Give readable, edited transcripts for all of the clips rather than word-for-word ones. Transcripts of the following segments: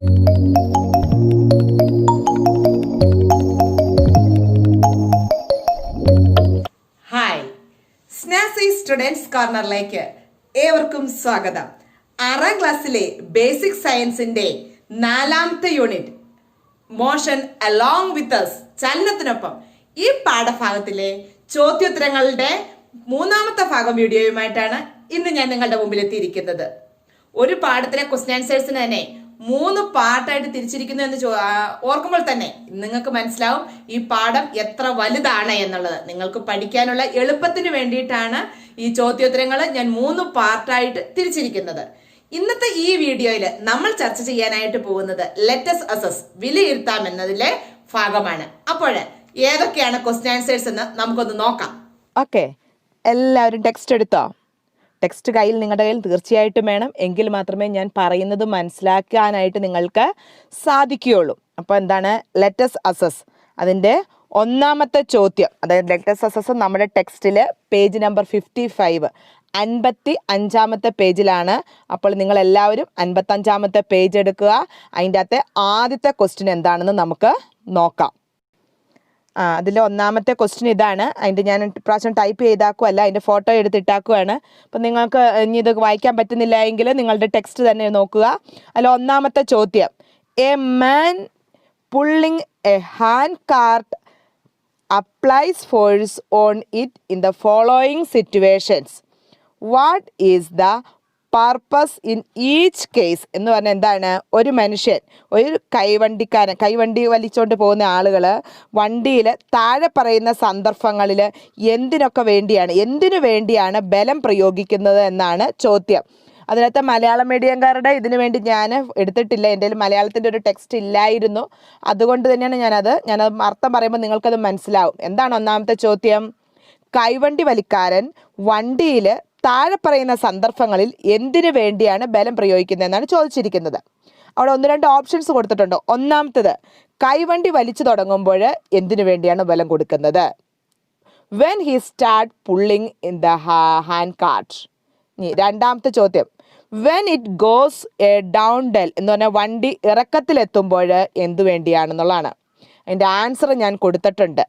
Hi, സ്നാസി students കോർണറിലേക്ക് ഏവർക്കും സ്വാഗതം. 6ാം ക്ലാസ്സിലെ ബേസിക് സയൻസിന്റെ 4ാമത്തെ unit motion along with us, ചലനത്തിനൊപ്പം, ഈ പാഠഭാഗത്തിലെ ചോദ്യോത്തരങ്ങളുടെ 3ാമത്തെ ഭാഗം വീഡിയോയുമായിട്ടാണ് ഇന്ന് ഞാൻ നിങ്ങളുടെ മുമ്പിൽ എത്തിയിരിക്കുന്നത്. ഒരു പാഠത്തിലെ ക്വസ്റ്റ്യൻ ആൻസേഴ്സിന് തന്നെ 3 പാർട്ടായിട്ട് തിരിച്ചിരിക്കുന്നു എന്ന് ഓർക്കുമ്പോൾ തന്നെ നിങ്ങൾക്ക് മനസ്സിലാവും ഈ പാഠം എത്ര വലുതാണ് എന്നുള്ളത്. നിങ്ങൾക്ക് പഠിക്കാനുള്ള എളുപ്പത്തിന് വേണ്ടിയിട്ടാണ് ഈ ചോദ്യോത്തരങ്ങൾ ഞാൻ 3 പാർട്ടായിട്ട് തിരിച്ചിരിക്കുന്നത്. ഇന്നത്തെ ഈ വീഡിയോയിൽ നമ്മൾ ചർച്ച ചെയ്യാനായിട്ട് പോകുന്നത് ലെറ്റസ് അസസ്, വിലയിരുത്താം എന്നതിലെ ഭാഗമാണ്. അപ്പോൾ ഏതൊക്കെയാണ് ക്വസ്റ്റ്യൻ ആൻസേഴ്സ് എന്ന് നമുക്കൊന്ന് നോക്കാം. ഓക്കെ, എല്ലാവരും ടെക്സ്റ്റ് എടുത്തോ? ടെക്സ്റ്റ് കയ്യിൽ നിങ്ങളുടെ കയ്യിൽ തീർച്ചയായിട്ടും വേണം. എങ്കിൽ മാത്രമേ ഞാൻ പറയുന്നത് മനസ്സിലാക്കാനായിട്ട് നിങ്ങൾക്ക് സാധിക്കുകയുള്ളൂ. അപ്പോൾ എന്താണ് ലെറ്റസ് അസസ്? അതിൻ്റെ 1ാമത്തെ ചോദ്യം, അതായത് ലെറ്റസ് അസസ് നമ്മുടെ ടെക്സ്റ്റിൽ പേജ് നമ്പർ 55, 55ാമത്തെ പേജിലാണ്. അപ്പോൾ നിങ്ങളെല്ലാവരും 55ാമത്തെ പേജ് എടുക്കുക. അതിൻ്റെ അകത്തെ ആദ്യത്തെ ക്വസ്റ്റ്യൻ എന്താണെന്ന് നമുക്ക് നോക്കാം. അതിൽ 1ാമത്തെ ക്വസ്റ്റ്യൻ ഇതാണ്. അതിൻ്റെ ഞാൻ പ്രാവശ്യം ടൈപ്പ് ചെയ്താക്കുമല്ല, അതിൻ്റെ ഫോട്ടോ എടുത്തിട്ടാക്കുവാണ്. അപ്പം നിങ്ങൾക്ക് ഇനി ഇത് വായിക്കാൻ പറ്റുന്നില്ല എങ്കിൽ നിങ്ങളുടെ ടെക്സ്റ്റ് തന്നെ നോക്കുക. അതിൽ 1ാമത്തെ ചോദ്യം, a man pulling A hand cart applies force on it in the following situations. What is the purpose in each case എന്ന് പറഞ്ഞാൽ എന്താണ്? ഒരു മനുഷ്യൻ, ഒരു കൈവണ്ടി വലിച്ചുകൊണ്ട് പോകുന്ന ആളുകൾ വണ്ടിയിൽ താഴെ പറയുന്ന സന്ദർഭങ്ങളിൽ എന്തിനു വേണ്ടിയാണ് ബലം പ്രയോഗിക്കുന്നത് എന്നാണ് ചോദ്യം. അതിനകത്ത് മലയാളം മീഡിയംകാരുടെ ഇതിനു വേണ്ടി ഞാൻ എടുത്തിട്ടില്ല. എൻ്റെ കയ്യിൽ മലയാളത്തിൻ്റെ ഒരു ടെക്സ്റ്റ് ഇല്ലായിരുന്നു. അതുകൊണ്ട് തന്നെയാണ് ഞാനത് അർത്ഥം പറയുമ്പോൾ നിങ്ങൾക്കത് മനസ്സിലാവും. എന്താണ് 1ാമത്തെ ചോദ്യം? കൈവണ്ടി വലിക്കാരൻ വണ്ടിയിൽ താഴെ പറയുന്ന സന്ദർഭങ്ങളിൽ എന്തിനു വേണ്ടിയാണ് ബലം പ്രയോഗിക്കുന്നത് എന്നാണ് ചോദിച്ചിരിക്കുന്നത്. അവിടെ 1-2 ഓപ്ഷൻസ് കൊടുത്തിട്ടുണ്ട്. 1ാമത്തേത്, കൈവണ്ടി വലിച്ചു തുടങ്ങുമ്പോൾ എന്തിനു വേണ്ടിയാണ് ബലം കൊടുക്കുന്നത്? When he start pulling in the hand cart. 2ാമത്തെ ചോദ്യം, when it goes a down hill എന്ന് പറഞ്ഞാൽ വണ്ടി ഇറക്കത്തിലെത്തുമ്പോൾ എന്തു വേണ്ടിയാണെന്നുള്ളതാണ്. അതിൻ്റെ ആൻസർ ഞാൻ കൊടുത്തിട്ടുണ്ട്.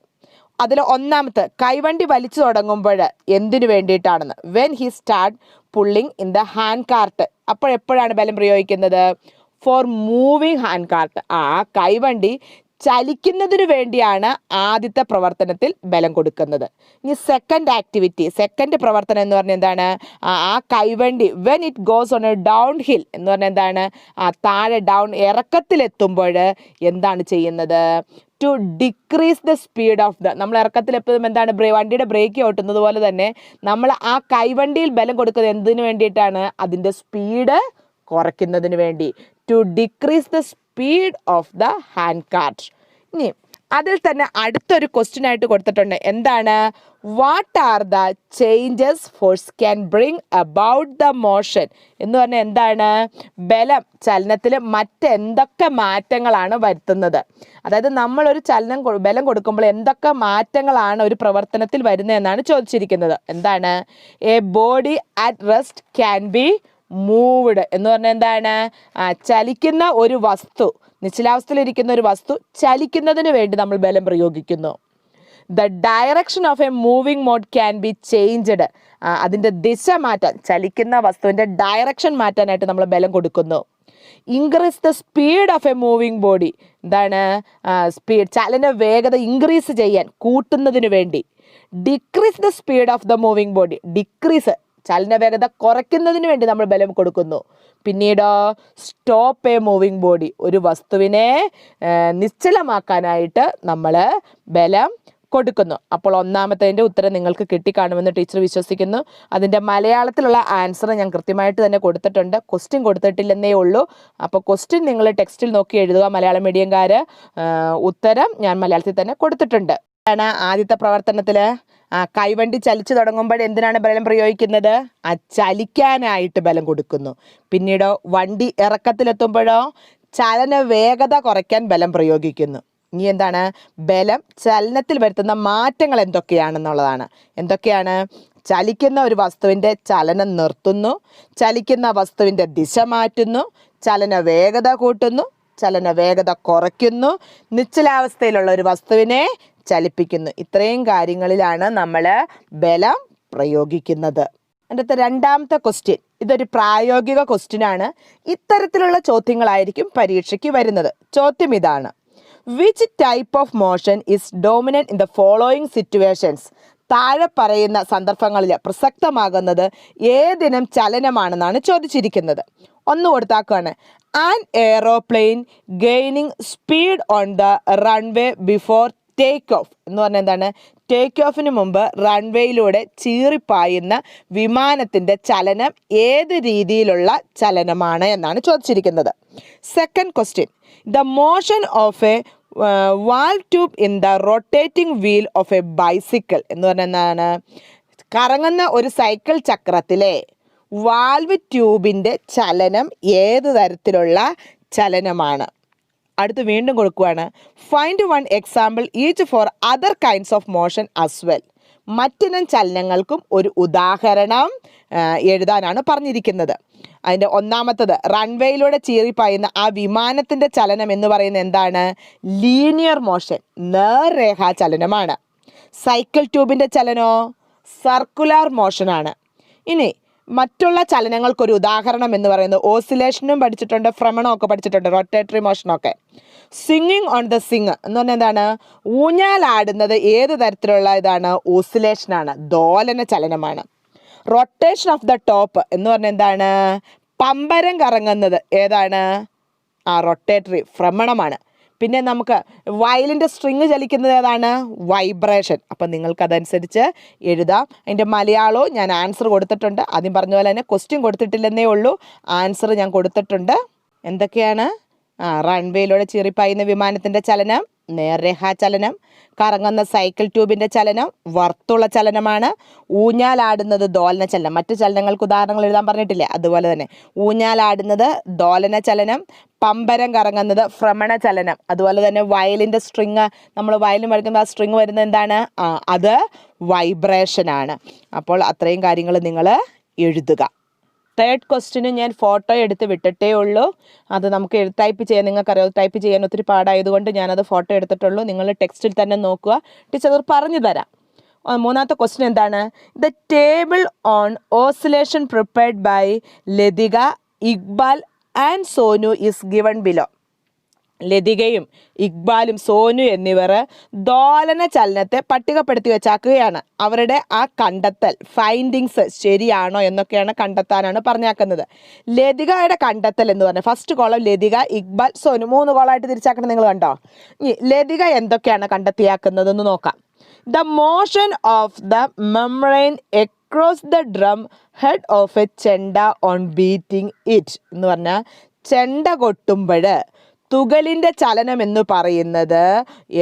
അതിൽ 1ാമത്തെ, കൈവണ്ടി വലിച്ചു തുടങ്ങുമ്പോൾ എന്തിനു വേണ്ടിയിട്ടാണെന്ന്. When he start pulling in the hand cart. അപ്പോൾ എപ്പോഴാണ് ബലം പ്രയോഗിക്കുന്നത്? For moving hand cart. കൈവണ്ടി ചലിക്കുന്നതിന് വേണ്ടിയാണ് ആദ്യത്തെ പ്രവർത്തനത്തിൽ ബലം കൊടുക്കുന്നത്. ഇനി സെക്കൻഡ് പ്രവർത്തനം എന്ന് പറഞ്ഞാൽ എന്താണ്? ആ കൈവണ്ടി when it goes on a down hill എന്ന് പറഞ്ഞാൽ എന്താണ്? താഴെ ഇറക്കത്തിലെത്തുമ്പോൾ എന്താണ് ചെയ്യുന്നത്? To decrease the speed of നമ്മൾ ഇറക്കത്തിലെപ്പോഴും എന്താണ്? വണ്ടിയുടെ ബ്രേക്ക് ഓട്ടുന്നത് പോലെ തന്നെ നമ്മൾ ആ കൈവണ്ടിയിൽ ബലം കൊടുക്കുന്നത് എന്തിനു വേണ്ടിയിട്ടാണ്? അതിൻ്റെ സ്പീഡ് കുറയ്ക്കുന്നതിന് വേണ്ടി. To decrease the speed of the hand cart. ഇനി അതിൽ തന്നെ അടുത്തൊരു ക്വസ്റ്റ്യൻ ആയിട്ട് കൊടുത്തിട്ടുണ്ട്. എന്താണ്? What are the changes force can bring about the motion എന്ന് പറഞ്ഞാൽ എന്താണ്? ബലം ചലനത്തിൽ മറ്റെന്തൊക്കെ മാറ്റങ്ങളാണ് വരുത്തുന്നത്? അതായത് നമ്മളൊരു ബലം കൊടുക്കുമ്പോൾ എന്തൊക്കെ മാറ്റങ്ങളാണ് ഒരു പ്രവർത്തനത്തിൽ വരുന്നതെന്നാണ് ചോദിച്ചിരിക്കുന്നത്. എന്താണ്? A body at rest can be moved എന്ന് പറഞ്ഞാൽ എന്താണ്? ചലിക്കുന്ന ഒരു വസ്തു, നിശ്ചലാവസ്ഥയിലിരിക്കുന്ന ഒരു വസ്തു ചലിക്കുന്നതിന് വേണ്ടി നമ്മൾ ബലം പ്രയോഗിക്കുന്നു. The direction of a moving mode can be changed. അതിൻ്റെ ദിശ മാറ്റാൻ, ചലിക്കുന്ന വസ്തുവിൻ്റെ ഡയറക്ഷൻ മാറ്റാനായിട്ട് നമ്മൾ ബലം കൊടുക്കുന്നു. Increase the speed of a moving body. എന്താണ്? ചലന വേഗത ഇൻക്രീസ് ചെയ്യാൻ, കൂട്ടുന്നതിന് വേണ്ടി. Decrease the speed of the moving body. ചലന വേഗത കുറയ്ക്കുന്നതിന് വേണ്ടി നമ്മൾ ബലം കൊടുക്കുന്നു. പിന്നീട് സ്റ്റോപ്പ് എ മൂവിങ് ബോഡി. ഒരു വസ്തുവിനെ നിശ്ചലമാക്കാനായിട്ട് നമ്മൾ ബലം കൊടുക്കുന്നു. അപ്പോൾ 1ാമത്തതിൻ്റെ ഉത്തരം നിങ്ങൾക്ക് കിട്ടിക്കാണുമെന്ന് ടീച്ചർ വിശ്വസിക്കുന്നു. അതിൻ്റെ മലയാളത്തിലുള്ള ആൻസർ ഞാൻ കൃത്യമായിട്ട് തന്നെ കൊടുത്തിട്ടുണ്ട്. ക്വസ്റ്റ്യൻ കൊടുത്തിട്ടില്ലെന്നേ ഉള്ളൂ. അപ്പോൾ ക്വസ്റ്റ്യൻ നിങ്ങൾ ടെക്സ്റ്റിൽ നോക്കി എഴുതുക. മലയാളം മീഡിയംകാർ ഉത്തരം ഞാൻ മലയാളത്തിൽ തന്നെ കൊടുത്തിട്ടുണ്ട്. ആദ്യത്തെ പ്രവർത്തനത്തിൽ കൈവണ്ടി ചലിച്ചു തുടങ്ങുമ്പോൾ എന്തിനാണ് ബലം പ്രയോഗിക്കുന്നത്? ചലിക്കാനായിട്ട് ബലം കൊടുക്കുന്നു. പിന്നീട് വണ്ടി ഇറക്കത്തിലെത്തുമ്പോഴോ ചലന വേഗത കുറയ്ക്കാൻ ബലം പ്രയോഗിക്കുന്നു. ഇനി എന്താണ്? ബലം ചലനത്തിൽ വരുത്തുന്ന മാറ്റങ്ങൾ എന്തൊക്കെയാണെന്നുള്ളതാണ്. എന്തൊക്കെയാണ്? ചലിക്കുന്ന ഒരു വസ്തുവിൻ്റെ ചലനം നിർത്തുന്നു, ചലിക്കുന്ന വസ്തുവിൻ്റെ ദിശ മാറ്റുന്നു, ചലന വേഗത കൂട്ടുന്നു, ചലന വേഗത കുറയ്ക്കുന്നു, നിശ്ചലാവസ്ഥയിലുള്ള ഒരു വസ്തുവിനെ ചലിപ്പിക്കുന്നു. ഇത്രയും കാര്യങ്ങളിലാണ് നമ്മൾ ബലം പ്രയോഗിക്കുന്നത്. അതിൻ്റെ രണ്ടാമത്തെ ക്വസ്റ്റ്യൻ, ഇതൊരു പ്രായോഗിക ക്വസ്റ്റ്യൻ ആണ്. ഇത്തരത്തിലുള്ള ചോദ്യങ്ങളായിരിക്കും പരീക്ഷയ്ക്ക് വരുന്നത്. ചോദ്യം ഇതാണ്: which type of motion is dominant in the following situations? താഴെ പറയുന്ന സന്ദർഭങ്ങളിൽ പ്രസക്തമാകുന്നത് ഏതിനം ചലനമാണെന്നാണ് ചോദിച്ചിരിക്കുന്നത്. ഒന്ന് കൊടുത്താക്കാണ്: an aeroplane gaining speed on the runway before take off എന്ന് പറഞ്ഞാൽ എന്താണ്? ടേക്ക് ഓഫിന് മുമ്പ് റൺവേയിലൂടെ ചീറിപ്പായുന്ന വിമാനത്തിൻ്റെ ചലനം ഏത് രീതിയിലുള്ള ചലനമാണ് എന്നാണ് ചോദിച്ചിരിക്കുന്നത്. Second question: the motion of A valve tube in the rotating wheel of A bicycle എന്ന് പറഞ്ഞാൽ എന്താണ്? കറങ്ങുന്ന ഒരു സൈക്കിൾ ചക്രത്തിലെ വാൽവ് ട്യൂബിൻ്റെ ചലനം ഏത് തരത്തിലുള്ള ചലനമാണ്? അടുത്ത് വീണ്ടും കൊടുക്കുകയാണ്: find one example each for other kinds of motion as well. മറ്റിനം ചലനങ്ങൾക്കും ഒരു ഉദാഹരണം എഴുതാനാണ് പറഞ്ഞിരിക്കുന്നത്. അതിൻ്റെ ഒന്നാമത്തത്, റൺവേയിലൂടെ ചീറിപ്പായുന്ന ആ വിമാനത്തിൻ്റെ ചലനം എന്ന് പറയുന്നത് എന്താണ്? ലീനിയർ മോഷൻ, നേർരേഖാ ചലനമാണ്. സൈക്കിൾ ട്യൂബിൻ്റെ ചലനോ സർക്കുലർ മോഷനാണ്. ഇനി മറ്റുള്ള ചലനങ്ങൾക്കൊരു ഉദാഹരണം എന്ന് പറയുന്നത് ഓസിലേഷനും പഠിച്ചിട്ടുണ്ട്, ഭ്രമണമൊക്കെ പഠിച്ചിട്ടുണ്ട്, റൊട്ടേറ്ററി മോഷനൊക്കെ. സ്വിങ്ങിങ് ഓൺ ദ സിങ് എന്ന് പറഞ്ഞാൽ എന്താണ്? ഊഞ്ഞാലാടുന്നത് ഏത് തരത്തിലുള്ള ഇതാണ്? ഓസിലേഷനാണ്, ദോലന ചലനമാണ്. റൊട്ടേഷൻ ഓഫ് ദ ടോപ്പ് എന്ന് പറഞ്ഞാൽ എന്താണ്? പമ്പരം കറങ്ങുന്നത് ഏതാണ്? റൊട്ടേറ്ററി, ഭ്രമണമാണ്. പിന്നെ നമുക്ക് വയലിൻ്റെ സ്ട്രിങ് ചലിക്കുന്നത് ഏതാണ്? വൈബ്രേഷൻ. അപ്പം നിങ്ങൾക്കതനുസരിച്ച് എഴുതാം. അതിൻ്റെ മലയാളവും ഞാൻ ആൻസർ കൊടുത്തിട്ടുണ്ട്. ആദ്യം പറഞ്ഞ പോലെ തന്നെ ക്വസ്റ്റ്യൻ കൊടുത്തിട്ടില്ലെന്നേ ഉള്ളൂ, ആൻസർ ഞാൻ കൊടുത്തിട്ടുണ്ട്. എന്തൊക്കെയാണ്? റൺവേയിലൂടെ ചീറിപ്പായുന്ന വിമാനത്തിൻ്റെ ചലനം നേർരേഖാ ചലനം, കറങ്ങുന്ന സൈക്കിൾ ട്യൂബിൻ്റെ ചലനം വർത്തുള ചലനമാണ്, ഊഞ്ഞാലാടുന്നത് ദോലന ചലനം. മറ്റു ചലനങ്ങൾക്ക് ഉദാഹരണങ്ങൾ എഴുതാൻ പറഞ്ഞിട്ടില്ലേ? അതുപോലെ തന്നെ ഊഞ്ഞാലാടുന്നത് ദോലന ചലനം, പമ്പരം കറങ്ങുന്നത് ഭ്രമണ ചലനം. അതുപോലെ തന്നെ വയലിൻ്റെ സ്ട്രിങ്, നമ്മൾ വയലിൻ വരയ്ക്കുന്ന ആ സ്ട്രിങ് വരുന്നത് എന്താണ്? അത് വൈബ്രേഷനാണ്. അപ്പോൾ അത്രയും കാര്യങ്ങൾ നിങ്ങൾ എഴുതുക. തേർഡ് ക്വസ്റ്റ്യന് ഞാൻ ഫോട്ടോ എടുത്ത് വിട്ടിട്ടേ ഉള്ളൂ. അത് നമുക്ക് ടൈപ്പ് ചെയ്യാൻ, നിങ്ങൾക്കറിയാം ടൈപ്പ് ചെയ്യാൻ ഒത്തിരി പാടായതുകൊണ്ട് ഞാനത് ഫോട്ടോ എടുത്തിട്ടുള്ളൂ. നിങ്ങൾ ടെക്സ്റ്റിൽ തന്നെ നോക്കുക, ടീച്ചർ അത് പറഞ്ഞു തരാം. മൂന്നാമത്തെ ക്വസ്റ്റ്യൻ എന്താണ്? The table on oscillation prepared by Latika, Iqbal and Sonu is given below. ലതികയും ഇക്ബാലും സോനു എന്നിവർ ദോലന ചലനത്തെ പട്ടികപ്പെടുത്തി വെച്ചാക്കുകയാണ്. അവരുടെ ആ കണ്ടെത്തൽ ഫൈൻഡിങ്സ് ശരിയാണോ എന്നൊക്കെയാണ് കണ്ടെത്താനാണ് പറഞ്ഞാക്കുന്നത്. ലതികയുടെ കണ്ടെത്തൽ എന്ന് പറഞ്ഞാൽ ഫസ്റ്റ് കോളം ലതിക, ഇക്ബാൽ, സോനു, 3 കോളമായിട്ട് തിരിച്ചാക്കണം. നിങ്ങൾ കണ്ടോ? ഈ ലതിക എന്തൊക്കെയാണ് കണ്ടെത്തിയാക്കുന്നതെന്ന് നോക്കാം. The motion of the membrane across the drum head of A ചെണ്ട ഓൺ ബീറ്റിംഗ് ഇറ്റ് എന്ന് പറഞ്ഞാൽ ചെണ്ട കൊട്ടുമ്പോൾ തുകലിൻ്റെ ചലനം എന്ന് പറയുന്നത്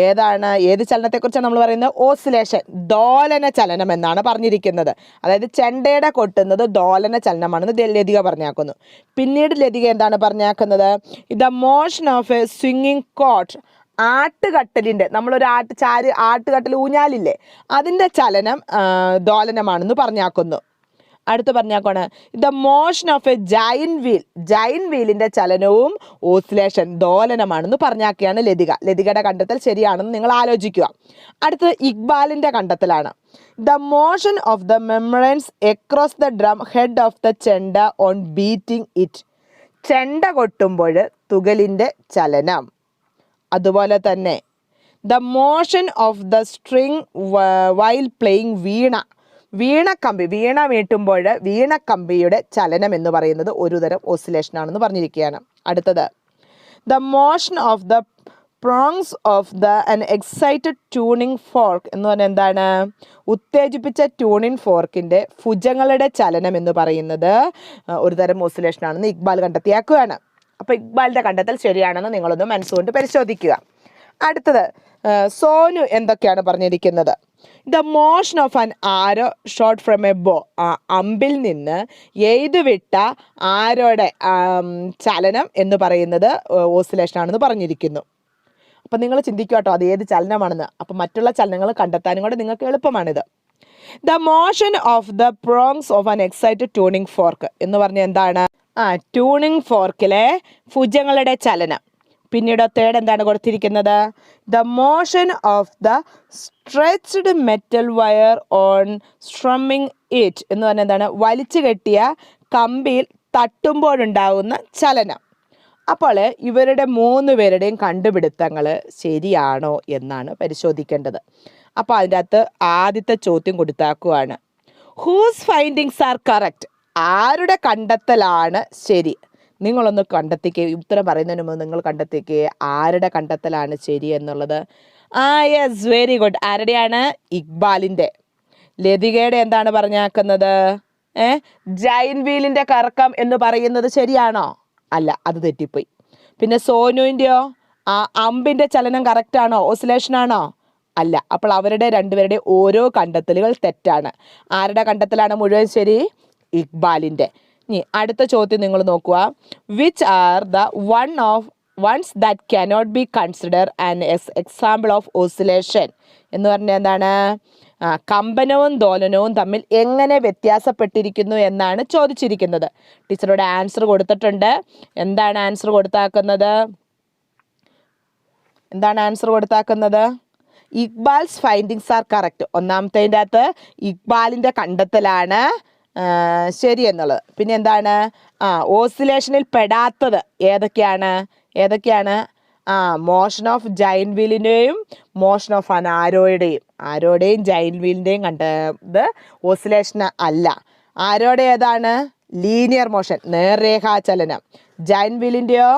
ഏതാണ്? ഏത് ചലനത്തെക്കുറിച്ചാണ് നമ്മൾ പറയുന്നത്? ഓസിലേഷൻ, ദോലന ചലനം എന്നാണ് പറഞ്ഞിരിക്കുന്നത്. അതായത് ചെണ്ടയുടെ കൊട്ടുന്നത് ദോലന ചലനമാണെന്ന് ലതിക പറഞ്ഞാക്കുന്നു. പിന്നീട് ലതിക എന്താണ് പറഞ്ഞാക്കുന്നത്? ദ മോഷൻ ഓഫ് എ സ്വിങ്ങിങ് കോട്ട്, ആട്ടുകട്ടലിൻ്റെ, നമ്മളൊരു ആട്ടുകട്ടൽ ഊഞ്ഞാലില്ലേ, അതിൻ്റെ ചലനം ദോലനമാണെന്ന് പറഞ്ഞാക്കുന്നു. അടുത്ത് പറഞ്ഞാക്കാണ് the motion of a giant wheel, giant വീലിൻ്റെ ചലനവും ഓസിലേഷൻ, ദോലനമാണെന്ന് പറഞ്ഞാക്കിയാണ് ലതിക. ലതികയുടെ കണ്ടെത്തൽ ശരിയാണെന്ന് നിങ്ങൾ ആലോചിക്കുക. അടുത്തത് ഇക്ബാലിൻ്റെ കണ്ടെത്തലാണ്. The motion of the membranes across the drum head of the chenda on beating it, ചെണ്ട കൊട്ടുമ്പോൾ തുകലിൻ്റെ ചലനം. അതുപോലെ തന്നെ the motion of the string while playing veena, വീണക്കമ്പി, വീണ മീട്ടുമ്പോൾ വീണക്കമ്പിയുടെ ചലനം എന്ന് പറയുന്നത് ഒരു തരം ഓസിലേഷൻ ആണെന്ന് പറഞ്ഞിരിക്കുകയാണ്. അടുത്തത് the motion of the prongs of the an excited tuning fork എന്ന് പറഞ്ഞാൽ എന്താണ്? ഉത്തേജിപ്പിച്ച ട്യൂണിംഗ് ഫോർക്കിൻ്റെ ഭുജങ്ങളുടെ ചലനം എന്ന് പറയുന്നത് ഒരു തരം ഓസിലേഷൻ ആണെന്ന് ഇക്ബാൽ കണ്ടെത്തിയാക്കുകയാണ്. അപ്പോൾ ഇക്ബാലിൻ്റെ കണ്ടെത്തൽ ശരിയാണെന്ന് നിങ്ങളൊന്ന് മനസ്സുകൊണ്ട് പരിശോധിക്കുക. അടുത്തത് സോനു എന്തൊക്കെയാണ് പറഞ്ഞിരിക്കുന്നത്? The motion of an arrow shot from A ബോ, അമ്പിൽ നിന്ന് എയ്തുവിട്ട ആരോയുടെ ചലനം എന്ന് പറയുന്നത് ഓസിലേഷൻ ആണെന്ന് പറഞ്ഞിരിക്കുന്നു. അപ്പം നിങ്ങൾ ചിന്തിക്കുക കേട്ടോ, അത് ഏത് ചലനമാണെന്ന്. അപ്പം മറ്റുള്ള ചലനങ്ങൾ കണ്ടെത്താനും കൂടെ നിങ്ങൾക്ക് എളുപ്പമാണിത്. The motion of the prongs of an excited tuning fork എന്ന് പറഞ്ഞാൽ എന്താണ്? ട്യൂണിംഗ് ഫോർക്കിലെ ഭുജങ്ങളുടെ ചലനം. പിന്നീട് തേർഡ് എന്താണ് കൊടുത്തിരിക്കുന്നത്? The motion of the stretched metal wire on strumming it എന്ന് പറഞ്ഞാൽ എന്താണ്? വലിച്ചു കെട്ടിയ കമ്പിയിൽ തട്ടുമ്പോഴുണ്ടാകുന്ന ചലനം. അപ്പോൾ ഇവരുടെ 3 പേരുടെയും കണ്ടുപിടുത്തങ്ങൾ ശരിയാണോ എന്നാണ് പരിശോധിക്കേണ്ടത്. അപ്പോൾ അതിൻ്റെ അകത്ത് ആദ്യത്തെ ചോദ്യം കൊടുത്താക്കുവാണ്, ഹൂസ് ഫൈൻഡിങ്സ് ആർ കറക്റ്റ്? ആരുടെ കണ്ടെത്തലാണ് ശരി? നിങ്ങളൊന്ന് കണ്ടെത്തിക്കുക. ഉത്തരം പറയുന്നതിന് മുമ്പ് നിങ്ങൾ കണ്ടെത്തിക്കുക ആരുടെ കണ്ടെത്തലാണ് ശരി എന്നുള്ളത്. Yes, very good. ആരുടെയാണ്? ഇക്ബാലിൻ്റെ. ലതികയുടെ എന്താണ് പറഞ്ഞാക്കുന്നത്? ജൈന്റ് വീലിൻ്റെ കറക്കം എന്ന് പറയുന്നത് ശരിയാണോ? അല്ല, അത് തെറ്റിപ്പോയി. പിന്നെ സോനുവിൻ്റെയോ? അമ്പിൻ്റെ ചലനം കറക്റ്റാണോ? ഓസിലേഷനാണോ? അല്ല. അപ്പോൾ അവരുടെ 2 പേരുടെ ഓരോ കണ്ടെത്തലുകൾ തെറ്റാണ്. ആരുടെ കണ്ടെത്തലാണ് മുഴുവൻ ശരി? ഇക്ബാലിൻ്റെ. ഇനി അടുത്ത ചോദ്യം നിങ്ങൾ നോക്കുക. Which are the ones that cannot be consider an example of oscillation എന്ന് പറഞ്ഞാൽ എന്താണ്? കമ്പനവും ദോലനവും തമ്മിൽ എങ്ങനെ വ്യത്യാസപ്പെട്ടിരിക്കുന്നു എന്നാണ് ചോദിച്ചിരിക്കുന്നത്. ടീച്ചറുടെ ആൻസർ കൊടുത്തിട്ടുണ്ട്. എന്താണ് ആൻസർ കൊടുത്താക്കുന്നത്? Iqbal's findings are correct. ഒന്നാമത്തേൻ്റെ അകത്ത് ഇക്ബാലിൻ്റെ കണ്ടെത്തലാണ് ശരി എന്നുള്ളത്. പിന്നെ എന്താണ്? ഓസിലേഷനിൽ പെടാത്തത് ഏതൊക്കെയാണ്? മോഷൻ ഓഫ് ജൈന്റ് വീലിൻ്റെയും മോഷൻ ഓഫ് ആരോയുടെയും ജൈന്റ് വീലിൻ്റെയും കണ്ടത് ഓസിലേഷൻ അല്ല. ആരോടെ ഏതാണ്? ലീനിയർ മോഷൻ, നേർരേഖാചലനം. ജൈന്റ് വീലിൻ്റെയോ?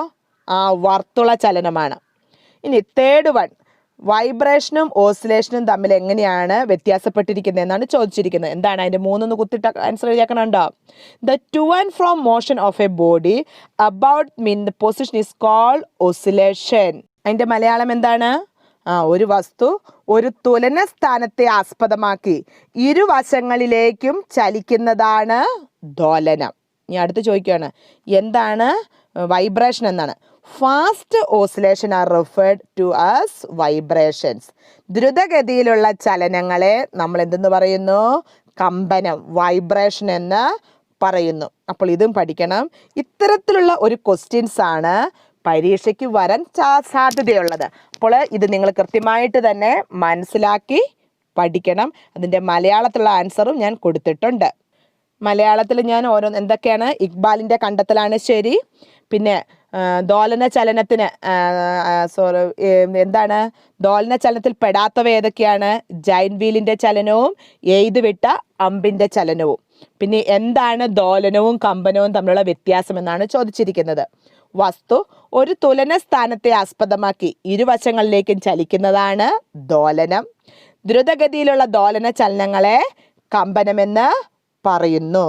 വർത്തുള ചലനമാണ്. ഇനി തേർഡ് വൺ, വൈബ്രേഷനും ഓസിലേഷനും തമ്മിൽ എങ്ങനെയാണ് വ്യത്യാസപ്പെട്ടിരിക്കുന്നത് എന്നാണ് ചോദിച്ചിരിക്കുന്നത്. എന്താണ് അതിൻ്റെ 3 കുത്തിട്ട ആൻസർ എഴുതിയാക്കണുണ്ടോ? The to and from motion of a body about mean the position is called oscillation. അതിൻ്റെ മലയാളം എന്താണ്? ഒരു വസ്തു ഒരു തുലന സ്ഥാനത്തെ ആസ്പദമാക്കി ഇരുവശങ്ങളിലേക്കും ചലിക്കുന്നതാണ് ദോലനം. ഇനി അടുത്ത് ചോദിക്കുകയാണ്, എന്താണ് വൈബ്രേഷൻ എന്നാണ്. Fast oscillation are referred to as vibrations. ദ്രുതഗതിയിലുള്ള ചലനങ്ങളെ നമ്മൾ എന്തെന്ന് പറയുന്നു? കമ്പനം, വൈബ്രേഷൻ എന്ന് പറയുന്നു. അപ്പോൾ ഇതും പഠിക്കണം. ഇത്തരത്തിലുള്ള ഒരു ക്വസ്റ്റ്യൻസ് ആണ് പരീക്ഷയ്ക്ക് വരാൻ സാധ്യതയുള്ളത്. അപ്പോൾ ഇത് നിങ്ങൾ കൃത്യമായിട്ട് തന്നെ മനസ്സിലാക്കി പഠിക്കണം. അതിൻ്റെ മലയാളത്തിലുള്ള ആൻസറും ഞാൻ കൊടുത്തിട്ടുണ്ട്. മലയാളത്തിൽ ഞാൻ എന്തൊക്കെയാണ്? ഇക്ബാലിൻ്റെ കണ്ടെത്തലാണ് ശരി. പിന്നെ ദോലന ചലനത്തിന് എന്താണ്? ദോലന ചലനത്തിൽ പെടാത്തവ ഏതൊക്കെയാണ്? ജൈന്റ് വീലിൻ്റെ ചലനവും എയ്തുവിട്ട അമ്പിൻ്റെ ചലനവും. പിന്നെ എന്താണ് ദോലനവും കമ്പനവും തമ്മിലുള്ള വ്യത്യാസം എന്നാണ് ചോദിച്ചിരിക്കുന്നത്. വസ്തു ഒരു തുലന സ്ഥാനത്തെ ആസ്പദമാക്കി ഇരുവശങ്ങളിലേക്കും ചലിക്കുന്നതാണ് ദോലനം. ദ്രുതഗതിയിലുള്ള ദോലന ചലനങ്ങളെ കമ്പനമെന്ന് പറയുന്നു.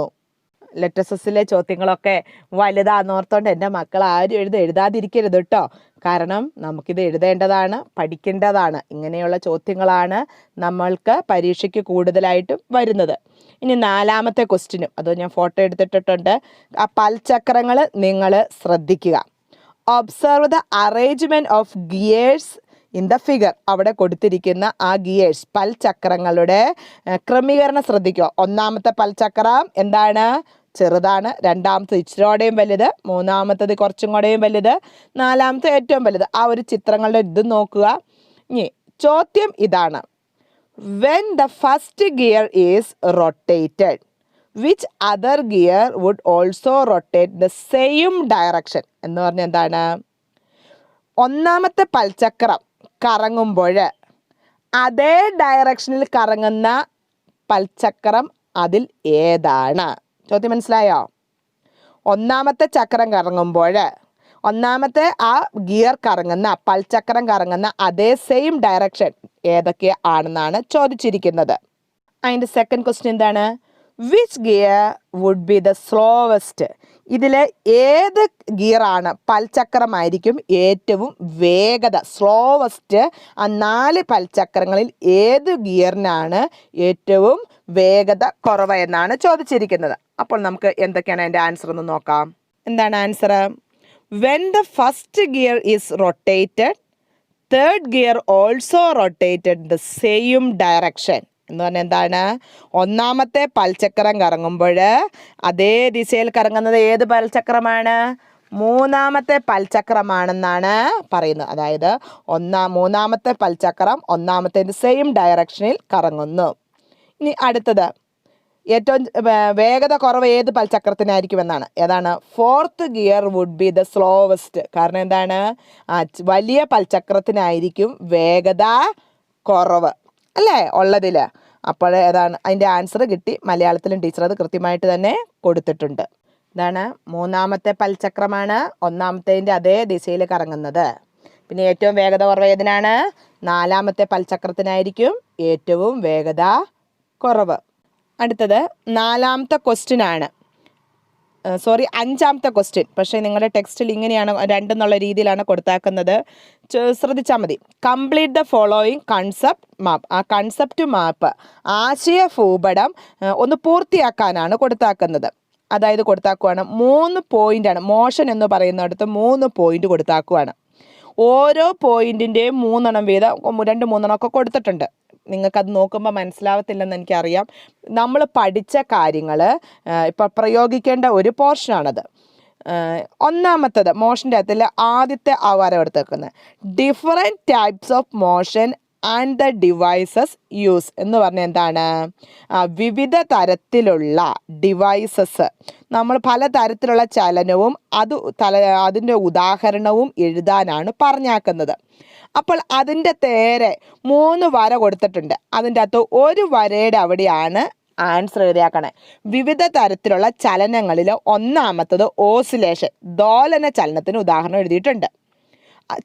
ലെറ്റസസിലെ ചോദ്യങ്ങളൊക്കെ വലുതാന്നോർത്തോണ്ട് എൻ്റെ മക്കൾ ആരും എഴുതാതിരിക്കരുത് കേട്ടോ. കാരണം നമുക്കിത് എഴുതേണ്ടതാണ്, പഠിക്കേണ്ടതാണ്. ഇങ്ങനെയുള്ള ചോദ്യങ്ങളാണ് നമ്മൾക്ക് പരീക്ഷയ്ക്ക് കൂടുതലായിട്ടും വരുന്നത്. ഇനി 4ാമത്തെ ക്വസ്റ്റ്യനും അത് ഞാൻ ഫോട്ടോ എടുത്തിട്ടുണ്ട്. ആ പൽചക്രങ്ങൾ നിങ്ങൾ ശ്രദ്ധിക്കുക. Observe the arrangement of gears in the figure. അവിടെ കൊടുത്തിരിക്കുന്ന ആ ഗിയേഴ്സ്, പൽചക്രങ്ങളുടെ ക്രമീകരണം ശ്രദ്ധിക്കുക. 1ാമത്തെ പൽചക്രം എന്താണ്? ചെറുതാണ്. 2ാമത്തെ ഇച്ചിരോടെയും വലുത്. 3ാമത്തത് കുറച്ചും കൂടെയും വലുത്. 4ാമത്തെ ഏറ്റവും വലുത്. ആ ഒരു ചിത്രങ്ങളുടെ ഇത് നോക്കുക. ഇനി ചോദ്യം ഇതാണ്, when the first gear is rotated, which other gear would also rotate the same direction? എന്ന് പറഞ്ഞാൽ എന്താണ്? 1ാമത്തെ പൽചക്രം കറങ്ങുമ്പോൾ അതേ ഡയറക്ഷനിൽ കറങ്ങുന്ന പൽചക്രം അതിൽ ഏതാണ്? ചോദ്യം മനസ്സിലായോ? 1ാമത്തെ ചക്രം കറങ്ങുമ്പോൾ 1ാമത്തെ ആ ഗിയർ കറങ്ങുന്ന പൽചക്രം കറങ്ങുന്ന അതേ സെയിം ഡയറക്ഷൻ ഏതൊക്കെ ആണെന്നാണ് ചോദിച്ചിരിക്കുന്നത്. അതിൻ്റെ സെക്കൻഡ് ക്വസ്റ്റ്യൻ എന്താണ്? Which gear would be the slowest? ഇതിൽ ഏത് ഗിയറാണ്, പൽചക്രമായിരിക്കും ഏറ്റവും വേഗത? സ്ലോവസ്റ്റ്. ആ 4 പൽചക്രങ്ങളിൽ ഏത് ഗിയറിനാണ് ഏറ്റവും വേഗത കുറവ് എന്നാണ് ചോദിച്ചിരിക്കുന്നത്. അപ്പോൾ നമുക്ക് എന്തൊക്കെയാണ് അതിൻ്റെ ആൻസർ എന്ന് നോക്കാം. എന്താണ് answer? When the first gear is rotated, third gear also rotated the same direction. എന്ന് പറഞ്ഞാൽ എന്താണ്? 1ാമത്തെ പൽചക്രം കറങ്ങുമ്പോൾ അതേ ദിശയിൽ കറങ്ങുന്നത് ഏത് പൽചക്രമാണ്? മൂന്നാമത്തെ പൽചക്രമാണെന്നാണ് പറയുന്നത്. അതായത് മൂന്നാമത്തെ പൽചക്രം ഒന്നാമത്തേത് സെയിം ഡയറക്ഷനിൽ കറങ്ങുന്നു. ഇനി അടുത്തത് ഏറ്റവും വേഗത കുറവ് ഏത് പൽചക്രത്തിനായിരിക്കുമെന്നാണ്. ഏതാണ്? Fourth gear would be the slowest. കാരണം എന്താണ്? വലിയ പൽചക്രത്തിനായിരിക്കും വേഗത കുറവ് അല്ലേ ഉള്ളതിൽ. അപ്പോൾ ഏതാണ് അതിൻ്റെ ആൻസർ കിട്ടി. മലയാളത്തിലും ടീച്ചർ അത് കൃത്യമായിട്ട് തന്നെ കൊടുത്തിട്ടുണ്ട്. ഇതാണ് മൂന്നാമത്തെ പൽചക്രമാണ് ഒന്നാമത്തേതിൻ്റെ അതേ ദിശയിൽ കറങ്ങുന്നത്. പിന്നെ ഏറ്റവും വേഗത കുറവ് ഏതിനാണ്? നാലാമത്തെ പൽചക്രത്തിനായിരിക്കും ഏറ്റവും വേഗത കുറവ്. അടുത്തത് നാലാമത്തെ ക്വസ്റ്റ്യൻ ആണ്. അഞ്ചാമത്തെ ക്വസ്റ്റ്യൻ. പക്ഷേ നിങ്ങളുടെ ടെക്സ്റ്റിൽ ഇങ്ങനെയാണ്, രണ്ടെന്നുള്ള രീതിയിലാണ് കൊടുത്താക്കുന്നത്. ശ്രദ്ധിച്ചാൽ മതി. Complete the following concept map. ആ കൺസെപ്റ്റ് മാപ്പ്, ആശയ ഭൂപടം ഒന്ന് പൂർത്തിയാക്കാനാണ് കൊടുത്താക്കുന്നത്. അതായത് കൊടുത്താക്കുവാണ് 3 പോയിൻ്റാണ്. മോഷൻ എന്ന് പറയുന്നിടത്ത് 3 പോയിൻ്റ് കൊടുത്താക്കുവാണ്. ഓരോ പോയിൻറ്റിൻ്റെയും 3 വീതം 2-3 ഒക്കെ കൊടുത്തിട്ടുണ്ട്. നിങ്ങൾക്കത് നോക്കുമ്പോൾ മനസ്സിലാവത്തില്ലെന്ന് എനിക്കറിയാം. നമ്മൾ പഠിച്ച കാര്യങ്ങൾ ഇപ്പോൾ പ്രയോഗിക്കേണ്ട ഒരു പോർഷനാണത്. ഒന്നാമത്തത് മോഷൻ്റെ അകത്തിൽ ആദ്യത്തെ ആവാരം എടുത്ത് വെക്കുന്നത് different types of motion and the devices use എന്ന് പറഞ്ഞാൽ എന്താണ്? വിവിധ തരത്തിലുള്ള ഡിവൈസസ്, നമ്മൾ പലതരത്തിലുള്ള ചലനവും അതിൻ്റെ ഉദാഹരണവും എഴുതാനാണ് പറഞ്ഞാക്കുന്നത്. അപ്പോൾ അതിൻ്റെ നേരെ 3 വര കൊടുത്തിട്ടുണ്ട്. അതിൻ്റെ അകത്ത് ഒരു വരയുടെ അവിടെയാണ് ആൻസർ എഴുതിയാക്കണേ. വിവിധ തരത്തിലുള്ള ചലനങ്ങളിൽ ഒന്നാമത്തത് ഓസിലേഷൻ, ദോലന ചലനത്തിന് ഉദാഹരണം എഴുതിയിട്ടുണ്ട്.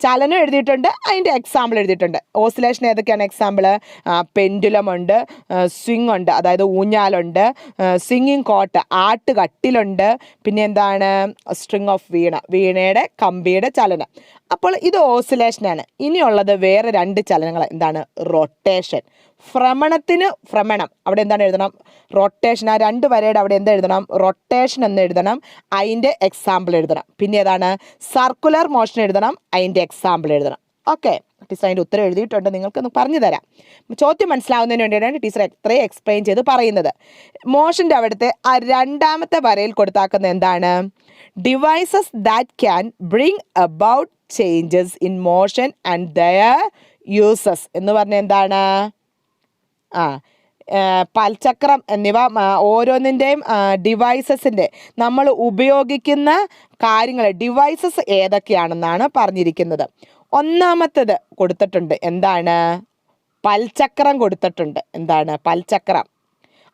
ചലനം എഴുതിയിട്ടുണ്ട്, അതിൻ്റെ എക്സാമ്പിൾ എഴുതിയിട്ടുണ്ട്. ഓസിലേഷൻ ഏതൊക്കെയാണ് എക്സാമ്പിൾ? പെൻഡുലം ഉണ്ട്, സ്വിങ് ഉണ്ട്, അതായത് ഊഞ്ഞാലുണ്ട്, സ്വിങ്ങിങ് കോട്ട് ആട്ടുകട്ടിലുണ്ട്, പിന്നെ എന്താണ് സ്ട്രിങ് ഓഫ് വീണയുടെ കമ്പിയുടെ ചലനം. അപ്പോൾ ഇത് ഓസിലേഷനാണ്. ഇനിയുള്ളത് വേറെ 2 ചലനങ്ങൾ. എന്താണ്? റൊട്ടേഷൻ. ഭ്രമണം അവിടെ എന്താണ് എഴുതണം? റൊട്ടേഷൻ. ആ 2 വരയുടെ അവിടെ എന്താ എഴുതണം? റൊട്ടേഷൻ എന്ന് എഴുതണം, അതിൻ്റെ എക്സാമ്പിൾ എഴുതണം. പിന്നെ ഏതാണ്? സർക്കുലർ മോഷൻ എഴുതണം, അതിൻ്റെ എക്സാമ്പിൾ എഴുതണം. ഓക്കെ, ടീച്ചർ അതിൻ്റെ ഉത്തരം എഴുതിയിട്ടുണ്ട്, നിങ്ങൾക്കൊന്ന് പറഞ്ഞു തരാം. ചോദ്യം മനസ്സിലാവുന്നതിന് വേണ്ടിയിട്ടാണ് ടീച്ചർ എത്രയും എക്സ്പ്ലെയിൻ ചെയ്ത് പറയുന്നത്. മോഷൻ്റെ അവിടുത്തെ ആ 2ാമത്തെ വരയിൽ കൊടുത്താക്കുന്ന എന്താണ്? Devices that can bring about changes in motion and their uses എന്ന് പറഞ്ഞാൽ എന്താണ്? പൽചക്രം എന്നിവ ഓരോന്നിൻ്റെയും ഡിവൈസസിൻ്റെ നമ്മൾ ഉപയോഗിക്കുന്ന കാര്യങ്ങൾ, ഡിവൈസസ് ഏതൊക്കെയാണെന്നാണ് പറഞ്ഞിരിക്കുന്നത്. ഒന്നാമത്തേത് കൊടുത്തിട്ടുണ്ട്. എന്താണ്? പൽചക്രം കൊടുത്തിട്ടുണ്ട്. എന്താണ് പൽചക്രം?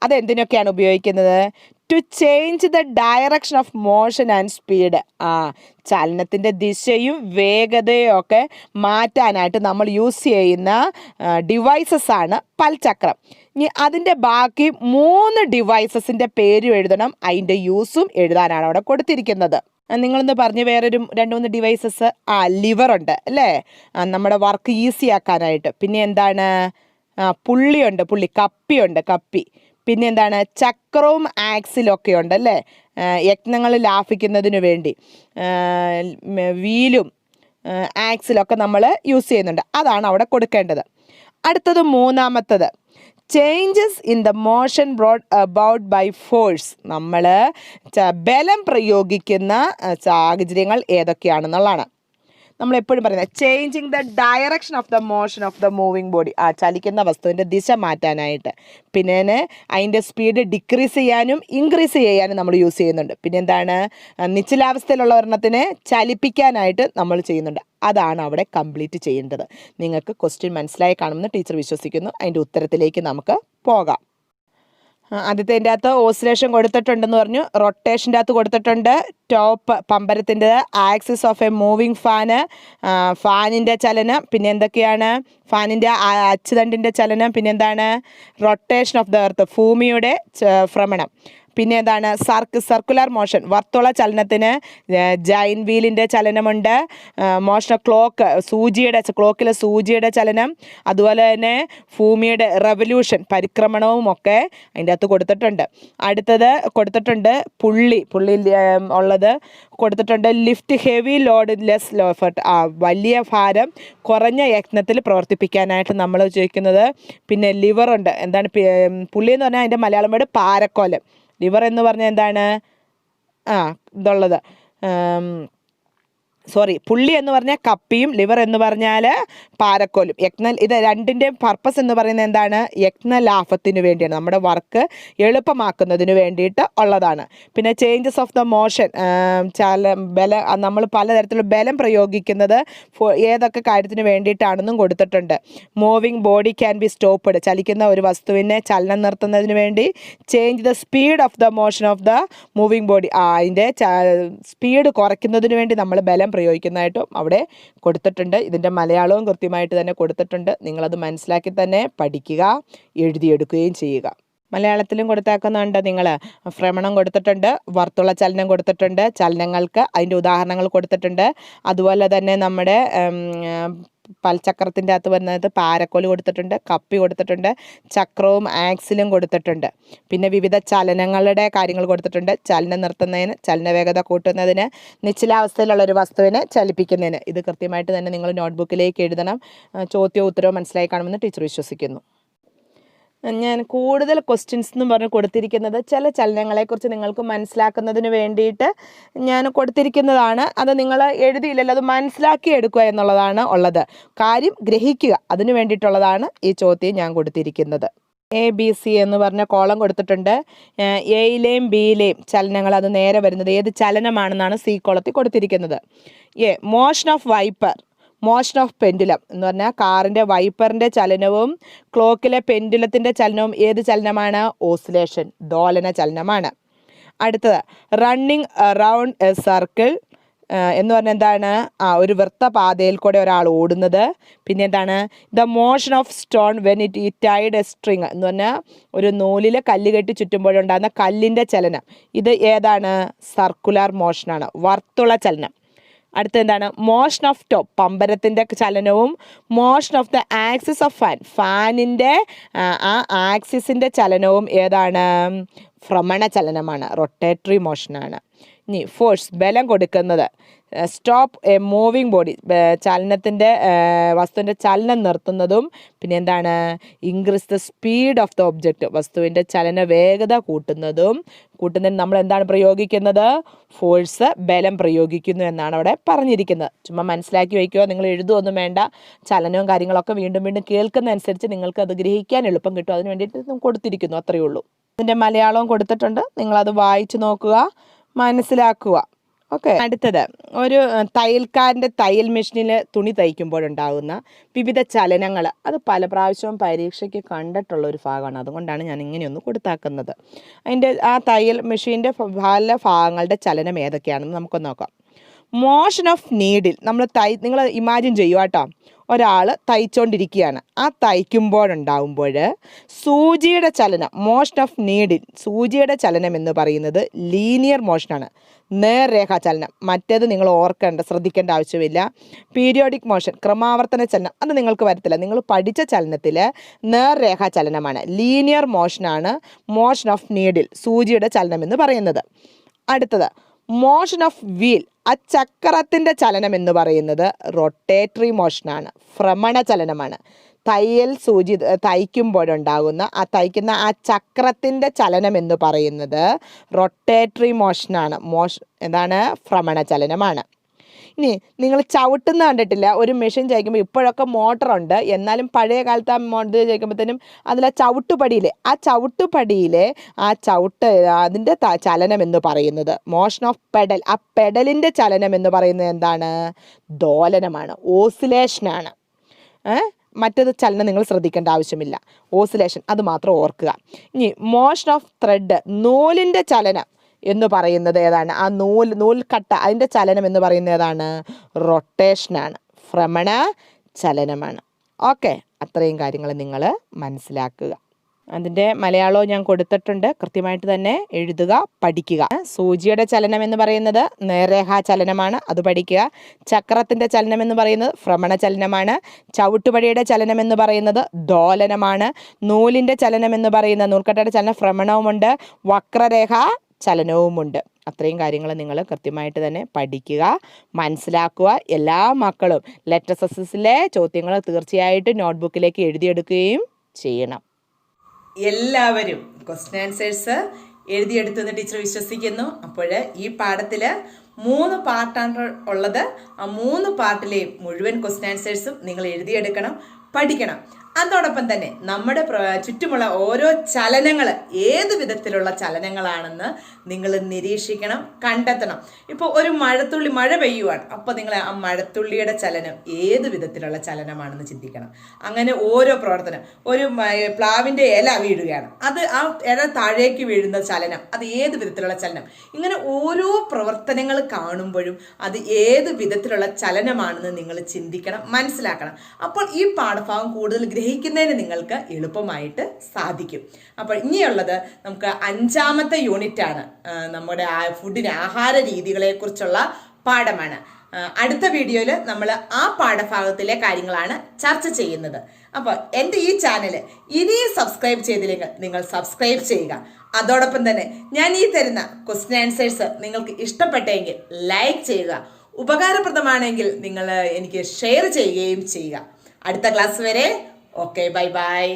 അതെന്തിനൊക്കെയാണ് ഉപയോഗിക്കുന്നത്? To change the direction of motion and speed. ചലനത്തിൻ്റെ ദിശയും വേഗതയും ഒക്കെ മാറ്റാനായിട്ട് നമ്മൾ യൂസ് ചെയ്യുന്ന ഡിവൈസസ് ആണ് പൽചക്രം. ഇനി അതിൻ്റെ ബാക്കി 3 ഡിവൈസസിൻ്റെ പേരും എഴുതണം, അതിൻ്റെ യൂസും എഴുതാനാണ് അവിടെ കൊടുത്തിരിക്കുന്നത്. നിങ്ങളൊന്ന് പറഞ്ഞ് വേറൊരു 2-3 ഡിവൈസസ്. ലിവറുണ്ട് അല്ലേ, നമ്മുടെ വർക്ക് ഈസി ആക്കാനായിട്ട്. പിന്നെ എന്താണ്? പുള്ളിയുണ്ട്, കപ്പിയുണ്ട്, കപ്പി. പിന്നെ എന്താണ്? ചക്രവും ആക്സിലൊക്കെ ഉണ്ട് അല്ലേ, യജ്ഞങ്ങൾ ലാഭിക്കുന്നതിന് വേണ്ടി. വീലും ആക്സിലൊക്കെ നമ്മൾ യൂസ് ചെയ്യുന്നുണ്ട്, അതാണ് അവിടെ കൊടുക്കേണ്ടത്. അടുത്തത് 3ാമത്തത് changes in the motion brought about by force. നമ്മൾ ബലം പ്രയോഗിക്കുന്ന സാഹചര്യങ്ങൾ ഏതൊക്കെയാണെന്നുള്ളതാണ് നമ്മൾ എപ്പോഴും പറയുന്നത്. Changing the direction of the motion of the moving body, ചലിക്കുന്ന വസ്തുവിൻ്റെ ദിശ മാറ്റാനായിട്ട്. പിന്നെ അതിൻ്റെ സ്പീഡ് ഡിക്രീസ് ചെയ്യാനും ഇൻക്രീസ് ചെയ്യാനും നമ്മൾ യൂസ് ചെയ്യുന്നുണ്ട്. പിന്നെ എന്താണ്? നിശ്ചലാവസ്ഥയിലുള്ള ഒരെണ്ണത്തിനെ ചലിപ്പിക്കാനായിട്ട് നമ്മൾ ചെയ്യുന്നുണ്ട്. അതാണ് അവിടെ കംപ്ലീറ്റ് ചെയ്യേണ്ടത്. നിങ്ങൾക്ക് ക്വസ്റ്റ്യൻ മനസ്സിലായി കാണുമെന്ന് ടീച്ചർ വിശ്വസിക്കുന്നു. അതിൻ്റെ ഉത്തരത്തിലേക്ക് നമുക്ക് പോകാം. ആദ്യത്തേൻ്റെ അകത്ത് ഓസിലേഷൻ കൊടുത്തിട്ടുണ്ടെന്ന് പറഞ്ഞു. റൊട്ടേഷൻ്റെ അകത്ത് കൊടുത്തിട്ടുണ്ട് ടോപ്പ് പമ്പരത്തിൻ്റെ ആക്സിസ് ഓഫ് എ മൂവിങ് ഫാനിൻ്റെ ചലനം. പിന്നെ എന്തൊക്കെയാണ്? ഫാനിൻ്റെ അച്ചുതണ്ടിൻ്റെ ചലനം. പിന്നെ എന്താണ്? റൊട്ടേഷൻ ഓഫ് ദ എർത്ത്, ഭൂമിയുടെ ഭ്രമണം. പിന്നെ എന്താണ്? സർക്കുലർ മോഷൻ, വർത്തുള ചലനത്തിന് ജൈൻ വീലിൻ്റെ ചലനമുണ്ട്. മോഷൻ ക്ലോക്കിലെ സൂചിയുടെ ചലനം. അതുപോലെ തന്നെ ഭൂമിയുടെ റെവല്യൂഷൻ, പരിക്രമണവും ഒക്കെ അതിൻ്റെ അകത്ത് കൊടുത്തിട്ടുണ്ട്. അടുത്തത് കൊടുത്തിട്ടുണ്ട് പുള്ളി ഉള്ളത് കൊടുത്തിട്ടുണ്ട്. Lift heavy load less low effort, വലിയ ഭാരം കുറഞ്ഞ യത്നത്തിൽ പ്രവർത്തിപ്പിക്കാനായിട്ട് നമ്മൾ ഉപയോഗിക്കുന്നത്. പിന്നെ ലിവറുണ്ട്. എന്താണ് പുള്ളി എന്ന് പറഞ്ഞാൽ അതിൻ്റെ മലയാളം വേർഡ് പാരക്കോലം. ലിവർ എന്ന് പറഞ്ഞാൽ എന്താണ്? ഇതുള്ളത് പുള്ളി എന്ന് പറഞ്ഞാൽ കപ്പിയും ലിവർ എന്ന് പറഞ്ഞാൽ പാരക്കോലും. ഇത് രണ്ടിൻ്റെയും പർപ്പസ് എന്ന് പറയുന്നത് എന്താണ്? യജ്ഞലാഭത്തിന് വേണ്ടിയാണ്, നമ്മുടെ വർക്ക് എളുപ്പമാക്കുന്നതിന് വേണ്ടിയിട്ട് ഉള്ളതാണ്. പിന്നെ ചേഞ്ചസ് ഓഫ് ദ മോഷൻ, നമ്മൾ പലതരത്തിലുള്ള ബലം പ്രയോഗിക്കുന്നത് ഏതൊക്കെ കാര്യത്തിന് വേണ്ടിയിട്ടാണെന്നും കൊടുത്തിട്ടുണ്ട്. Moving body can be stopped, ചലിക്കുന്ന ഒരു വസ്തുവിനെ ചലനം നിർത്തുന്നതിന് വേണ്ടി. Change the speed of the motion of the moving body, അതിൻ്റെ സ്പീഡ് കുറയ്ക്കുന്നതിന് വേണ്ടി നമ്മൾ ബലം പ്രയോഗിക്കുന്നതായിട്ടും അവിടെ കൊടുത്തിട്ടുണ്ട്. ഇതിൻ്റെ മലയാളവും കൃത്യമായിട്ട് തന്നെ കൊടുത്തിട്ടുണ്ട്. നിങ്ങളത് മനസ്സിലാക്കി തന്നെ പഠിക്കുക, എഴുതിയെടുക്കുകയും ചെയ്യുക. മലയാളത്തിലും കൊടുത്തേക്കുന്നുണ്ട്. നിങ്ങൾ ഭ്രമണം കൊടുത്തിട്ടുണ്ട്, വർത്തുള ചലനം കൊടുത്തിട്ടുണ്ട്, ചലനങ്ങൾക്ക് അതിൻ്റെ ഉദാഹരണങ്ങൾ കൊടുത്തിട്ടുണ്ട്. അതുപോലെ തന്നെ നമ്മുടെ പൽചക്രത്തിൻ്റെ അകത്ത് വരുന്നത് പാരക്കോല് കൊടുത്തിട്ടുണ്ട്, കപ്പി കൊടുത്തിട്ടുണ്ട്, ചക്രവും ആക്സിലും കൊടുത്തിട്ടുണ്ട്. പിന്നെ വിവിധ ചലനങ്ങളുടെ കാര്യങ്ങൾ കൊടുത്തിട്ടുണ്ട്. ചലനം നിർത്തുന്നതിന്, ചലനവേഗത കൂട്ടുന്നതിന്, നിശ്ചലാവസ്ഥയിലുള്ളൊരു വസ്തുവിനെ ചലിപ്പിക്കുന്നതിന്. ഇത് കൃത്യമായിട്ട് തന്നെ നിങ്ങൾ നോട്ട്ബുക്കിലേക്ക് എഴുതണം. ചോദ്യവും ഉത്തരവും മനസ്സിലായി കാണുമെന്ന് ടീച്ചർ വിശ്വസിക്കുന്നു. ഞാൻ കൂടുതൽ ക്വസ്റ്റ്യൻസ് എന്ന് പറഞ്ഞ് കൊടുത്തിരിക്കുന്നത് ചില ചലനങ്ങളെക്കുറിച്ച് നിങ്ങൾക്ക് മനസ്സിലാക്കുന്നതിന് വേണ്ടിയിട്ട് ഞാൻ കൊടുത്തിരിക്കുന്നതാണ്. അത് നിങ്ങൾ എഴുതിയില്ലല്ലോ, അത് മനസ്സിലാക്കി എടുക്കുക എന്നുള്ളതാണ് ഉള്ളത്. കാര്യം ഗ്രഹിക്കുക, അതിന് വേണ്ടിയിട്ടുള്ളതാണ് ഈ ചോദ്യം ഞാൻ കൊടുത്തിരിക്കുന്നത്. ABC എന്ന് പറഞ്ഞ കോളം കൊടുത്തിട്ടുണ്ട്. എയിലെയും ബിയിലെയും ചലനങ്ങൾ അത് നേരെ വരുന്നത് ഏത് ചലനമാണെന്നാണ് C കോളത്തിൽ കൊടുത്തിരിക്കുന്നത്. Motion of wiper, motion of pendulum എന്ന് പറഞ്ഞാൽ കാറിൻ്റെ വൈപ്പറിൻ്റെ ചലനവും ക്ലോക്കിലെ പെൻഡുലത്തിൻ്റെ ചലനവും ഏത് ചലനമാണ്? ഓസിലേഷൻ, ദോലന ചലനമാണ്. അടുത്തത് റണ്ണിങ് അറൗണ്ട് എ സർക്കിൾ എന്ന് പറഞ്ഞാൽ എന്താണ്? ഒരു വൃത്തപാതയിൽ കൂടെ ഒരാൾ ഓടുന്നത്. പിന്നെ എന്താണ്? The motion of stone when it tied a string എന്ന് പറഞ്ഞാൽ ഒരു നൂലിൽ കല്ല് കെട്ടി ചുറ്റുമ്പോഴുണ്ടാകുന്ന കല്ലിൻ്റെ ചലനം. ഇത് ഏതാണ്? സർക്കുലർ മോഷനാണ്, വർത്തുള ചലനം. അടുത്ത എന്താണ്? മോഷൻ ഓഫ് ടോപ്പ്, പമ്പരത്തിൻ്റെ ചലനവും motion of the axis of ഫാനിൻ്റെ ആ ആക്സിസിൻ്റെ ചലനവും ഏതാണ്? ഭ്രമണ ചലനമാണ്, റൊട്ടേറ്ററി മോഷനാണ്. ഇനി ഫോഴ്സ്, ബലം കൊടുക്കുന്നത്. സ്റ്റോപ്പ് എ മൂവിങ് ബോഡി, ചലനത്തിൻ്റെ വസ്തുവിൻ്റെ ചലനം നിർത്തുന്നതും. പിന്നെ എന്താണ്? Increase the speed of the object, വസ്തുവിൻ്റെ ചലന വേഗത കൂട്ടുന്നതിന് നമ്മൾ എന്താണ് പ്രയോഗിക്കുന്നത്? ഫോഴ്സ്, ബലം പ്രയോഗിക്കുന്നു എന്നാണ് അവിടെ പറഞ്ഞിരിക്കുന്നത്. ചുമ്മാ മനസ്സിലാക്കി വയ്ക്കുക, നിങ്ങൾ എഴുതുമൊന്നും വേണ്ട. ചലനവും കാര്യങ്ങളൊക്കെ വീണ്ടും വീണ്ടും കേൾക്കുന്നതനുസരിച്ച് നിങ്ങൾക്ക് അത് ഗ്രഹിക്കാൻ എളുപ്പം കിട്ടും. അതിന് വേണ്ടിയിട്ട് കൊടുത്തിരിക്കുന്നു, അത്രയേ ഉള്ളൂ. ഇതിൻ്റെ മലയാളവും കൊടുത്തിട്ടുണ്ട്, നിങ്ങളത് വായിച്ചു നോക്കുക, മനസ്സിലാക്കുക. ഓക്കെ. അടുത്തത് ഒരു തയ്യൽക്കാരൻ്റെ തയ്യൽ മെഷീനിൽ തുണി തയ്ക്കുമ്പോഴുണ്ടാകുന്ന വിവിധ ചലനങ്ങൾ. അത് പല പ്രാവശ്യവും പരീക്ഷയ്ക്ക് കണ്ടിട്ടുള്ള ഒരു ഭാഗമാണ്, അതുകൊണ്ടാണ് ഞാൻ ഇങ്ങനെയൊന്ന് കൊടുത്താക്കുന്നത്. അതിൻ്റെ ആ തയ്യൽ മെഷീൻ്റെ പല ഭാഗങ്ങളുടെ ചലനം ഏതൊക്കെയാണെന്ന് നമുക്കൊന്ന് നോക്കാം. മോഷൻ ഓഫ് നീഡിൽ, നിങ്ങൾ ഇമാജിൻ ചെയ്യുക കേട്ടോ, ഒരാൾ തയ്ച്ചുകൊണ്ടിരിക്കുകയാണ്. ആ തയ്ക്കുമ്പോഴുണ്ടാകുമ്പോൾ സൂചിയുടെ ചലനം, മോഷൻ ഓഫ് നീഡിൽ, സൂചിയുടെ ചലനം എന്ന് പറയുന്നത് ലീനിയർ മോഷനാണ്, നേർരേഖാ ചലനം. മറ്റേത് നിങ്ങൾ ശ്രദ്ധിക്കേണ്ട ആവശ്യമില്ല. പീരിയോഡിക് മോഷൻ, ക്രമാവർത്തന ചലനം, അത് നിങ്ങൾക്ക് വരത്തില്ല. നിങ്ങൾ പഠിച്ച ചലനത്തിൽ നേർരേഖാ ചലനമാണ്, ലീനിയർ മോഷനാണ് മോഷൻ ഓഫ് നീഡിൽ, സൂചിയുടെ ചലനം എന്ന് പറയുന്നത്. അടുത്തത് മോഷൻ ഓഫ് വീൽ, ആ ചക്രത്തിൻ്റെ ചലനം എന്ന് പറയുന്നത് റൊട്ടേറ്ററി മോഷനാണ്, ഭ്രമണ ചലനമാണ്. സൂചി തയ്ക്കുമ്പോഴുണ്ടാകുന്ന തയ്ക്കുന്ന ആ ചക്രത്തിൻ്റെ ചലനം എന്ന് പറയുന്നത് റൊട്ടേറ്ററി മോഷനാണ്, എന്താണ്? ഭ്രമണ ചലനമാണ്. ഇനി നിങ്ങൾ ചവിട്ടുന്ന കണ്ടിട്ടില്ല, ഒരു മെഷീൻ ചവിക്കുമ്പോൾ ഇപ്പോഴൊക്കെ മോട്ടറുണ്ട്, എന്നാലും പഴയ കാലത്ത് ആ മോട്ടർ ചവിക്കുമ്പോഴത്തേനും അതിൽ ആ ചവിട്ടുപടിയിലെ അതിൻ്റെ ചലനം എന്ന് പറയുന്നത് മോഷൻ ഓഫ് പെഡൽ, ആ പെഡലിൻ്റെ ചലനം എന്ന് പറയുന്നത് എന്താണ്? ദോലനമാണ്, ഓസിലേഷനാണ്. മറ്റേത് ചലനം നിങ്ങൾ ശ്രദ്ധിക്കേണ്ട ആവശ്യമില്ല, ഓസിലേഷൻ അത് മാത്രം ഓർക്കുക. ഇനി മോഷൻ ഓഫ് ത്രെഡ്, നൂലിൻ്റെ ചലനം എന്ന് പറയുന്നത് ഏതാണ്? ആ നൂൽക്കട്ട, അതിൻ്റെ ചലനം എന്ന് പറയുന്നത് ഏതാണ്? റൊട്ടേഷനാണ്, ഭ്രമണ ചലനമാണ്. ഓക്കെ, അത്രയും കാര്യങ്ങൾ നിങ്ങൾ മനസ്സിലാക്കുക. അതിൻ്റെ മലയാളവും ഞാൻ കൊടുത്തിട്ടുണ്ട്, കൃത്യമായിട്ട് തന്നെ എഴുതുക, പഠിക്കുക. സൂചിയുടെ ചലനം എന്ന് പറയുന്നത് നേർരേഖാ ചലനമാണ്, അത് പഠിക്കുക. ചക്രത്തിൻ്റെ ചലനം എന്ന് പറയുന്നത് ഭ്രമണ ചലനമാണ്. ചവിട്ടുപടിയുടെ ചലനം എന്ന് പറയുന്നത് ദോലനമാണ്. നൂലിൻ്റെ ചലനം എന്ന് പറയുന്നത്, നൂൽക്കട്ടയുടെ ചലനം ഭ്രമണവുമുണ്ട്, വക്രരേഖാ ചലനവുമുണ്ട്. അത്രയും കാര്യങ്ങൾ നിങ്ങൾ കൃത്യമായിട്ട് തന്നെ പഠിക്കുക, മനസ്സിലാക്കുക. എല്ലാ മക്കളും ലെറ്റസസിലെ ചോദ്യങ്ങൾ തീർച്ചയായിട്ടും നോട്ട്ബുക്കിലേക്ക് എഴുതിയെടുക്കുകയും ചെയ്യണം. എല്ലാവരും ക്വസ്റ്റ്യൻ ആൻസേഴ്സ് എഴുതിയെടുത്തെന്ന് ടീച്ചർ വിശ്വസിക്കുന്നു. അപ്പോൾ ഈ പാഠത്തിൽ 3 പാർട്ടാണ് ഉള്ളത്. ആ 3 പാർട്ടിലെ മുഴുവൻ ക്വസ്റ്റ്യൻ ആൻസേഴ്സും നിങ്ങൾ എഴുതിയെടുക്കണം, പഠിക്കണം. അതോടൊപ്പം തന്നെ നമ്മുടെ ചുറ്റുമുള്ള ഓരോ ചലനങ്ങൾ ഏത് വിധത്തിലുള്ള ചലനങ്ങളാണെന്ന് നിങ്ങൾ നിരീക്ഷിക്കണം, കണ്ടെത്തണം. ഇപ്പോൾ ഒരു മഴ പെയ്യുവാണ്, അപ്പോൾ നിങ്ങൾ ആ മഴത്തുള്ളിയുടെ ചലനം ഏത് വിധത്തിലുള്ള ചലനമാണെന്ന് ചിന്തിക്കണം. അങ്ങനെ ഓരോ പ്രവർത്തനം, ഒരു പ്ലാവിൻ്റെ ഇല വീഴുകയാണ്, അത് ആ ഇല താഴേക്ക് വീഴുന്ന ചലനം അത് ഏത് വിധത്തിലുള്ള ചലനം. ഇങ്ങനെ ഓരോ പ്രവർത്തനങ്ങൾ കാണുമ്പോഴും അത് ഏത് വിധത്തിലുള്ള ചലനമാണെന്ന് നിങ്ങൾ ചിന്തിക്കണം, മനസ്സിലാക്കണം. അപ്പോൾ ഈ പാഠഭാഗം കൂടുതൽ ഗ്രഹിക്കുന്നതിന് നിങ്ങൾക്ക് എളുപ്പമായിട്ട് സാധിക്കും. അപ്പോൾ ഇനിയുള്ളത് നമുക്ക് 5ാമത്തെ യൂണിറ്റ് ആണ്. നമ്മുടെ ഫുഡിന് ആഹാര രീതികളെ കുറിച്ചുള്ള പാഠമാണ്. അടുത്ത വീഡിയോയിൽ നമ്മൾ ആ പാഠഭാഗത്തിലെ കാര്യങ്ങളാണ് ചർച്ച ചെയ്യുന്നത്. അപ്പോൾ എൻ്റെ ഈ ചാനൽ ഇനിയും സബ്സ്ക്രൈബ് ചെയ്തില്ലെങ്കിൽ നിങ്ങൾ സബ്സ്ക്രൈബ് ചെയ്യുക. അതോടൊപ്പം തന്നെ ഞാൻ ഈ തരുന്ന ക്വസ്റ്റ്യൻ ആൻസേഴ്സ് നിങ്ങൾക്ക് ഇഷ്ടപ്പെട്ടെങ്കിൽ ലൈക്ക് ചെയ്യുക, ഉപകാരപ്രദമാണെങ്കിൽ നിങ്ങൾ എനിക്ക് ഷെയർ ചെയ്യുകയും ചെയ്യുക. അടുത്ത ക്ലാസ് വരെ ഓക്കെ, ബൈ ബൈ.